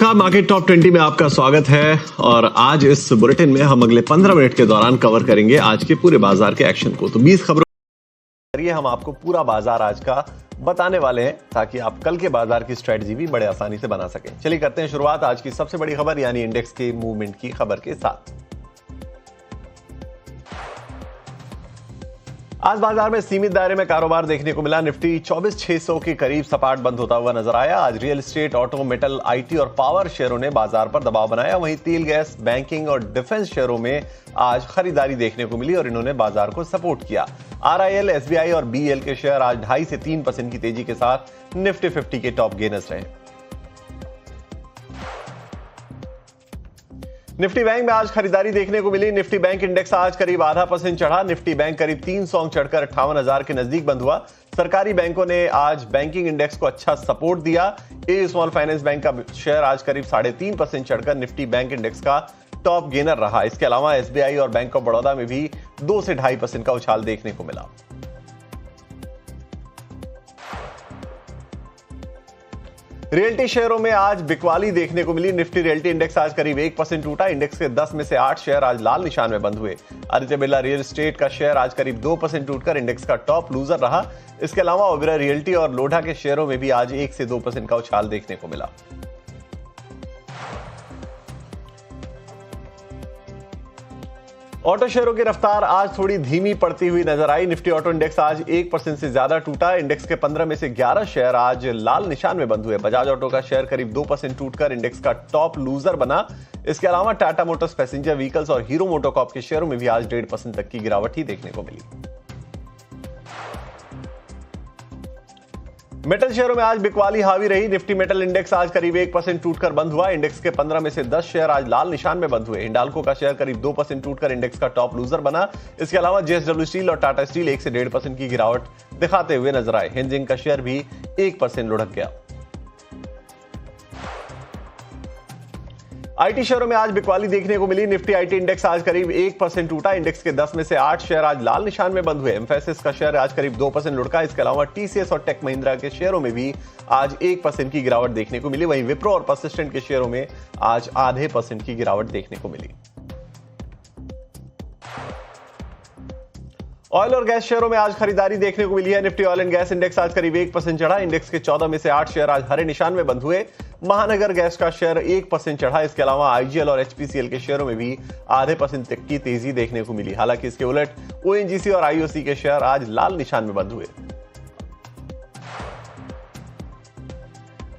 का market top 20 में आपका स्वागत है और आज इस बुलेटिन में हम अगले 15 मिनट के दौरान कवर करेंगे आज के पूरे बाजार के एक्शन को। तो 20 खबरों के जरिए हम आपको पूरा बाजार आज का बताने वाले हैं ताकि आप कल के बाजार की स्ट्रेटजी भी बड़े आसानी से बना सकें। चलिए करते हैं शुरुआत आज की सबसे बड़ी खबर यानी इंडेक्स के मूवमेंट की खबर के साथ। आज बाजार में सीमित दायरे में कारोबार देखने को मिला। निफ्टी 24,600 के करीब सपाट बंद होता हुआ नजर आया। आज real estate, auto, metal, IT और पावर शेयरों ने बाजार पर दबाव बनाया। वहीं तेल, गैस, बैंकिंग और डिफेंस शेयरों में आज खरीदारी देखने को मिली और इन्होंने बाजार को सपोर्ट किया। आरआईएल, एसबीआई और बीएल के शेयर आज 2.5 से 3% की तेजी के साथ निफ्टी 50 के टॉप गेनर्स रहे। निफ्टी बैंक में आज खरीदारी देखने को मिली। निफ्टी बैंक इंडेक्स आज करीब 0.5% चढ़ा। निफ्टी बैंक करीब 300 अंक चढ़कर 58,000 के नजदीक बंद हुआ। सरकारी बैंकों ने आज बैंकिंग इंडेक्स को अच्छा सपोर्ट दिया। ए स्मॉल फाइनेंस बैंक का शेयर आज करीब 3.5% चढ़कर निफ्टी बैंक इंडेक्स का टॉप गेनर रहा। इसके अलावा एसबीआई और बैंक ऑफ बड़ौदा में भी 2 से 2.5% का उछाल देखने को मिला। रियल्टी शेयरों में आज बिकवाली देखने को मिली। निफ्टी रियल्टी इंडेक्स आज करीब 1% टूटा। इंडेक्स के 10 में से 8 शेयर आज लाल निशान में बंद हुए। आदित्य बिरला रियल एस्टेट का शेयर आज करीब 2% टूटकर इंडेक्स का टॉप लूजर रहा। इसके अलावा ओबेरॉय रियल्टी और लोढ़ा के शेयरों में भी आज 1 से 2% का उछाल देखने को मिला। ऑटो शेयरों की रफ्तार आज थोड़ी धीमी पड़ती हुई नजर आई। निफ्टी ऑटो इंडेक्स आज 1% से ज्यादा टूटा। इंडेक्स के 15 में से 11 शेयर आज लाल निशान में बंद हुए। बजाज ऑटो का शेयर करीब 2% टूटकर इंडेक्स का टॉप लूजर बना। इसके अलावा टाटा मोटर्स पैसेंजर व्हीकल्स और हीरो मोटोकॉर्प के शेयरों में भी आज 1.5% तक की गिरावट ही देखने को मिली। मेटल शेयरों में आज बिकवाली हावी रही। निफ्टी मेटल इंडेक्स आज करीब 1% टूटकर बंद हुआ। इंडेक्स के 15 में से 10 शेयर आज लाल निशान में बंद हुए। हिंडाल्को का शेयर करीब 2% टूटकर इंडेक्स का टॉप लूजर बना। इसके अलावा जेएसडब्ल्यू स्टील और टाटा स्टील 1 से 1.5% की गिरावट दिखाते हुए नजर आए। हिंजिंग का शेयर भी 1% लुढ़क गया। आईटी शेयरों में आज बिकवाली देखने को मिली। निफ्टी आईटी इंडेक्स आज करीब 1% टूटा। इंडेक्स के 10 में से 8 शेयर आज लाल निशान में बंद हुए। एम्फेसिस का शेयर आज करीब 2% लुढ़का। इसके अलावा टीसीएस और टेक महिंद्रा के शेयरों में भी आज 1% की गिरावट देखने को मिली। वहीं विप्रो और परसिस्टेंट के शेयरों में आज 0.5% की गिरावट देखने को मिली। ऑयल और गैस शेयरों में आज खरीदारी देखने को मिली है। Nifty oil and gas index आज करीब 1% चढ़ा। इंडेक्स के 14 में से 8 शेयर आज हरे निशान में बंद हुए। महानगर गैस का शेयर 1% चढ़ा। इसके अलावा आईजीएल और एचपीसीएल के शेयरों में भी 0.5% तक की तेजी देखने को मिली। हालांकि इसके उलट ओएनजीसी और आईओसी के शेयर आज लाल निशान में बंद हुए।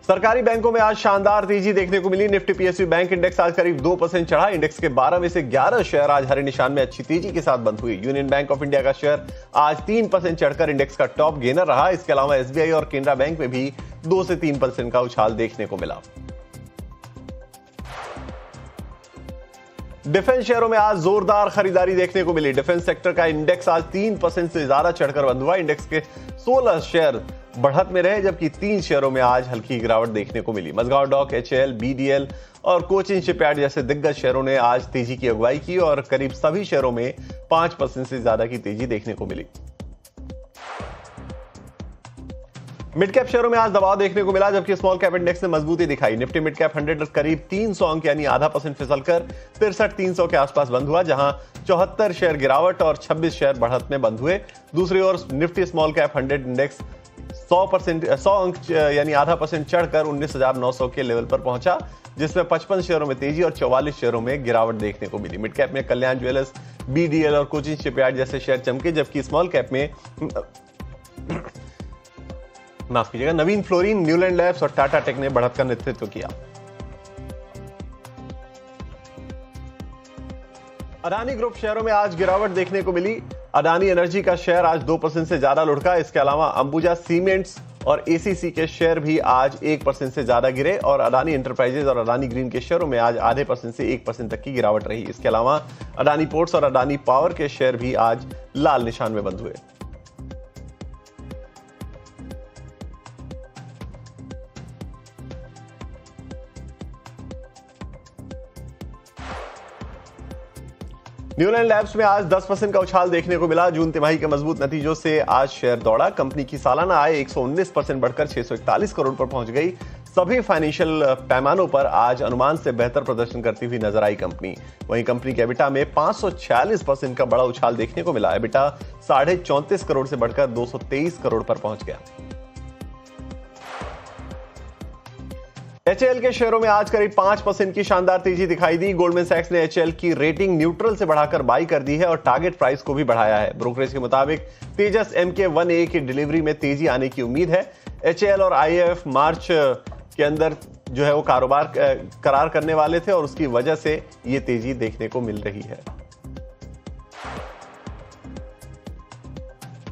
सरकारी बैंकों में आज शानदार तेजी देखने को मिली। निफ्टी पीएसयू बैंक इंडेक्स आज करीब 2% चढ़ा। इंडेक्स के 12 में से 11 शेयर आज हरे निशान में अच्छी तेजी के साथ बंद हुई। यूनियन बैंक ऑफ इंडिया का शेयर आज 3% चढ़कर इंडेक्स का टॉप गेनर रहा। इसके अलावा एसबीआई और केनरा बैंक में भी 2 से 3% का उछाल देखने को मिला। डिफेंस शेयरों में आज जोरदार खरीदारी देखने को मिली। डिफेंस सेक्टर का इंडेक्स आज 3% से ज्यादा चढ़कर बंद हुआ। इंडेक्स के 16 शेयर बढ़त में रहे जबकि 3 शेयरों में आज हल्की गिरावट देखने को मिली। मझगांव डॉक, एचएएल, बीडीएल और कोचिन शिपयार्ड जैसे दिग्गज शेयरों ने आज तेजी की अगुवाई की और करीब सभी शेयरों में 5% से ज्यादा की तेजी देखने को मिली। मिड कैप शेयरों में आज दबाव देखने को मिला जबकि स्मॉल कैप इंडेक्स ने मजबूती दिखाई। निफ्टी मिड कैप 100 करीब 300 अंक यानी 0.5% फिसलकर 63,300 के आसपास बंद हुआ, जहां 74 शेयर गिरावट और 26 शेयर बढ़त में बंद हुए। दूसरी ओर निफ्टी स्मॉल कैप 100 इंडेक्स 100 अंक यानी 0.5% चढ़कर 19,900 के लेवल पर पहुंचा, जिसमें 55 शेयरों में तेजी और 44 शेयरों में गिरावट देखने को मिली। मिड कैप में कल्याण ज्वेलर्स, बीडीएल और कोचिन शिपयार्ड जैसे शेयर चमके जबकि स्मॉल कैप में माफ कीजिएगा नवीन फ्लोरिन, न्यूलैंड लैब्स और टाटा टेक ने बढ़त का नेतृत्व किया। अडानी ग्रुप शेयरों में आज गिरावट देखने को मिली। अडानी एनर्जी का शेयर आज 2% से ज्यादा लुढ़का। इसके अलावा अंबुजा सीमेंट्स और एसीसी के शेयर भी आज 1% से ज्यादा गिरे और अडानी एंटरप्राइजेज और अडानी ग्रीन के शेयरों में आज 0.5% से 1% तक की गिरावट रही। इसके अलावा अडानी पोर्ट्स और अडानी पावर के शेयर भी आज लाल निशान में बंद हुए। न्यूलैंड लैब्स में आज 10% का उछाल देखने को मिला। जून तिमाही के मजबूत नतीजों से आज शेयर दौड़ा। कंपनी की सालाना आय 119% बढ़कर 641 करोड़ पर पहुंच गई। सभी फाइनेंशियल पैमानों पर आज अनुमान से बेहतर प्रदर्शन करती हुई नजर आई कंपनी। वहीं कंपनी के एबिटा में 546% का बड़ा उछाल देखने को मिला। एबिटा 34.5 करोड़ से बढ़कर 223 करोड़ पर पहुंच गया। एचएएल के शेयरों में आज करीब 5% की शानदार तेजी दिखाई दी। गोल्डमैन सैक्स ने एचएएल की रेटिंग न्यूट्रल से बढ़ाकर बाई कर दी है और टारगेट प्राइस को भी बढ़ाया है। ब्रोकरेज के मुताबिक तेजस MK1A की डिलीवरी में तेजी आने की उम्मीद है। एचएएल और आईएएफ मार्च के अंदर जो है वो कारोबार करार करने वाले थे और उसकी वजह से ये तेजी देखने को मिल रही है।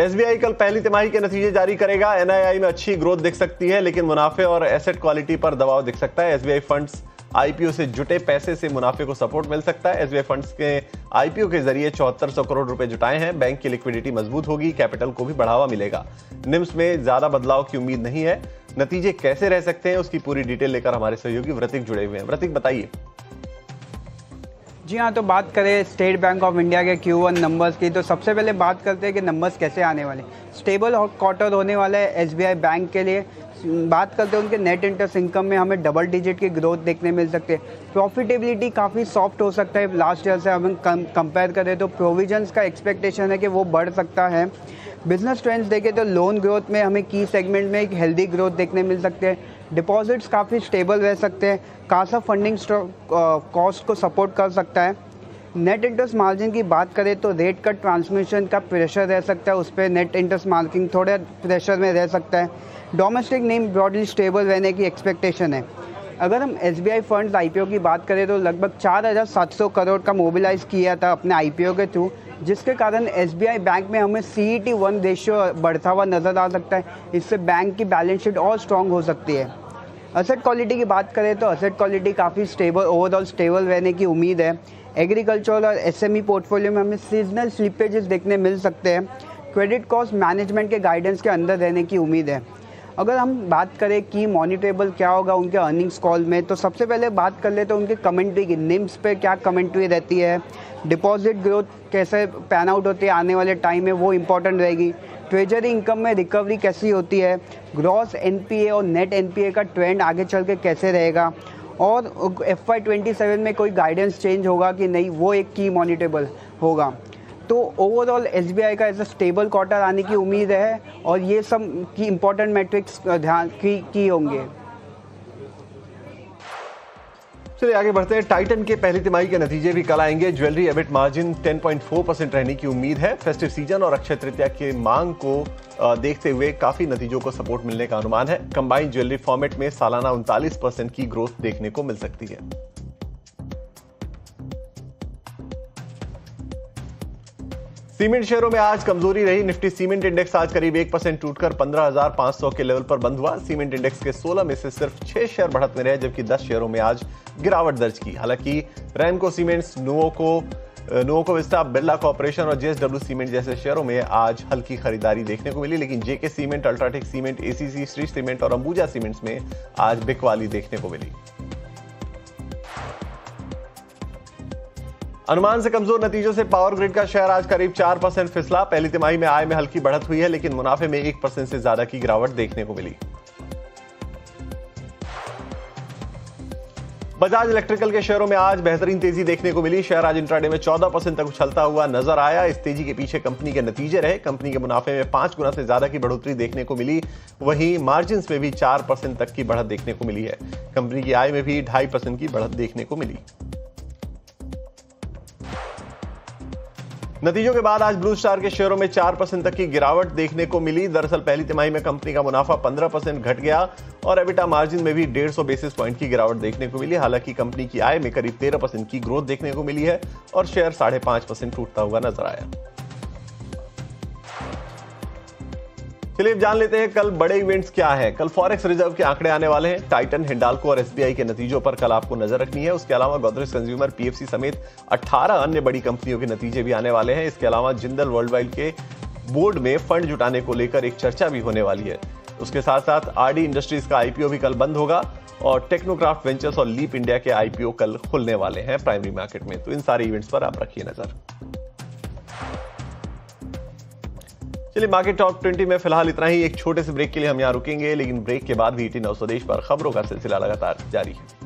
एसबीआई कल पहली तिमाही के नतीजे जारी करेगा। एनआईआई में अच्छी ग्रोथ दिख सकती है, लेकिन मुनाफे और एसेट क्वालिटी पर दबाव दिख सकता है। एसबीआई फंड्स आईपीओ से जुटे पैसे से मुनाफे को सपोर्ट मिल सकता है। एसबीआई फंड्स के आईपीओ के जरिए 7400 करोड़ रुपए जुटाए हैं। बैंक की लिक्विडिटी मजबूत होगी, कैपिटल को भी बढ़ावा मिलेगा। निम्स में ज्यादा बदलाव की उम्मीद नहीं है। नतीजे कैसे रह सकते हैं उसकी पूरी डिटेल लेकर हमारे सहयोगी व्रतिक जुड़े हुए हैं। व्रतिक बताइए। जी हाँ, तो बात करें स्टेट बैंक ऑफ इंडिया के Q1 नंबर्स की, तो सबसे पहले बात करते हैं कि नंबर्स कैसे आने वाले। स्टेबल क्वार्टर होने वाला है एसबीआई बैंक के लिए। बात करते हैं उनके नेट इंटरेस्ट इनकम में हमें डबल डिजिट की ग्रोथ देखने मिल सकती है। प्रॉफिटेबिलिटी काफ़ी सॉफ्ट हो सकता है लास्ट ईयर से हम कंपेयर करें तो। प्रोविजंस का एक्सपेक्टेशन है कि वो बढ़ सकता है। बिजनेस ट्रेंड्स देखें तो लोन ग्रोथ में हमें की सेगमेंट में एक हेल्दी ग्रोथ देखने मिल सकते हैं। डिपॉजिट्स काफ़ी स्टेबल रह सकते हैं। कासा फंडिंग कॉस्ट को सपोर्ट कर सकता है। नेट इंटरेस्ट मार्जिन की बात करें तो रेट कट ट्रांसमिशन का प्रेशर रह सकता है, उस पर नेट इंटरेस्ट मार्जिन थोड़े प्रेशर में रह सकता है। डोमेस्टिक नेम ब्रॉडली स्टेबल रहने की एक्सपेक्टेशन है। अगर हम एसबीआई फंड्स आईपीओ की बात करें तो लगभग 4700 करोड़ का मोबिलाइज किया था अपने आईपीओ के थ्रू, जिसके कारण एसबीआई बैंक में हमें CET1 रेशियो बढ़ता हुआ नजर आ सकता है। इससे बैंक की बैलेंस शीट और स्ट्रांग हो सकती है। असेट क्वालिटी की बात करें तो असेट क्वालिटी काफ़ी स्टेबल, ओवरऑल स्टेबल रहने की उम्मीद है। एग्रीकल्चर और एसएमई पोर्टफोलियो में हमें सीजनल स्लिपेजेस देखने मिल सकते हैं। क्रेडिट कॉस्ट मैनेजमेंट के गाइडेंस के अंदर रहने की उम्मीद है। अगर हम बात करें कि मॉनिटरेबल क्या होगा उनके अर्निंग्स कॉल में, तो सबसे पहले बात कर ले तो उनके कमेंट्री की, निम्स पे क्या कमेंट्री रहती है, डिपॉजिट ग्रोथ कैसे पैन आउट होती है आने वाले टाइम में, वो इम्पॉर्टेंट रहेगी। ट्रेजरी इनकम में रिकवरी कैसी होती है, ग्रॉस एनपीए और नेट एनपीए का ट्रेंड आगे चल के कैसे रहेगा, और FY27 में कोई गाइडेंस चेंज होगा कि नहीं, वो एक की मॉनिटरेबल होगा। तो ओवरऑल एसबीआई का ऐसा स्टेबल क्वार्टर आने की उम्मीद है और ये सब की इम्पोर्टेंट मैट्रिक्स ध्यान की होंगे। चलिए आगे बढ़ते हैं। टाइटन के पहली तिमाही के नतीजे भी कल आएंगे। ज्वेलरी एबिट मार्जिन 10.4% रहने की उम्मीद है। फेस्टिव सीजन और अक्षय तृतीया की मांग को देखते हुए काफी नतीजों को सपोर्ट मिलने का अनुमान है। कंबाइंड ज्वेलरी फॉर्मेट में सालाना 39% की ग्रोथ देखने को मिल सकती है। सीमेंट शेयरों में आज कमजोरी रही। निफ्टी सीमेंट इंडेक्स आज करीब 1% टूटकर 15,500 के लेवल पर बंद हुआ। सीमेंट इंडेक्स के 16 में से सिर्फ 6 शेयर बढ़त में रहे, जबकि 10 शेयरों में आज गिरावट दर्ज की। हालांकि Ramco cements, Nuvoco Vista, Birla corporation और जेएसडब्ल्यू सीमेंट जैसे शेयरों में आज हल्की खरीदारी देखने को मिली, लेकिन JK cement, UltraTech cement, ACC, Shri cement और अंबुजा सीमेंट्स में आज बिकवाली देखने को मिली। अनुमान से कमजोर नतीजों से पावर ग्रिड का शेयर आज करीब 4% फिसला। पहली तिमाही में आय में हल्की बढ़त हुई है, लेकिन मुनाफे में 1% से ज्यादा की गिरावट देखने को मिली। बजाज इलेक्ट्रिकल के शेयरों में आज बेहतरीन तेजी देखने को मिली। शेयर आज इंट्राडे में 14% तक उछलता हुआ नजर आया। इस तेजी के पीछे कंपनी के नतीजे रहे। कंपनी के मुनाफे में 5 गुना से ज्यादा की बढ़ोतरी देखने को मिली। वहीं मार्जिन में भी 4% तक की बढ़त देखने को मिली है। कंपनी की आय में भी 2.5% की बढ़त देखने को मिली। नतीजों के बाद आज ब्लू स्टार के शेयरों में 4% तक की गिरावट देखने को मिली। दरअसल पहली तिमाही में कंपनी का मुनाफा 15% घट गया और एबिटा मार्जिन में भी 150 बेसिस पॉइंट की गिरावट देखने को मिली। हालांकि कंपनी की आय में करीब 13% की ग्रोथ देखने को मिली है और शेयर 5.5% टूटता हुआ नजर आया। चलिए अब जान लेते हैं कल बड़े इवेंट्स क्या हैं। कल फॉरेक्स रिजर्व के आंकड़े आने वाले हैं। टाइटन, हिंडाल्को और एसबीआई के नतीजों पर कल आपको नजर रखनी है। उसके अलावा गोदरेज कंज्यूमर, पीएफसी समेत 18 अन्य बड़ी कंपनियों के नतीजे भी आने वाले हैं। इसके अलावा जिंदल वर्ल्डवाइड के बोर्ड में फंड जुटाने को लेकर एक चर्चा भी होने वाली है। उसके साथ साथ आरडी इंडस्ट्रीज का आईपीओ भी कल बंद होगा और टेक्नोक्राफ्ट वेंचर्स और लीप इंडिया के आईपीओ कल खुलने वाले हैं प्राइमरी मार्केट में। तो इन सारे इवेंट्स पर आप रखिए नजर। चलिए मार्केट टॉप 20 में फिलहाल इतना ही। एक छोटे से ब्रेक के लिए हम यहाँ रुकेंगे, लेकिन ब्रेक के बाद भी ET9 स्वदेश पर खबरों का सिलसिला लगातार जारी है।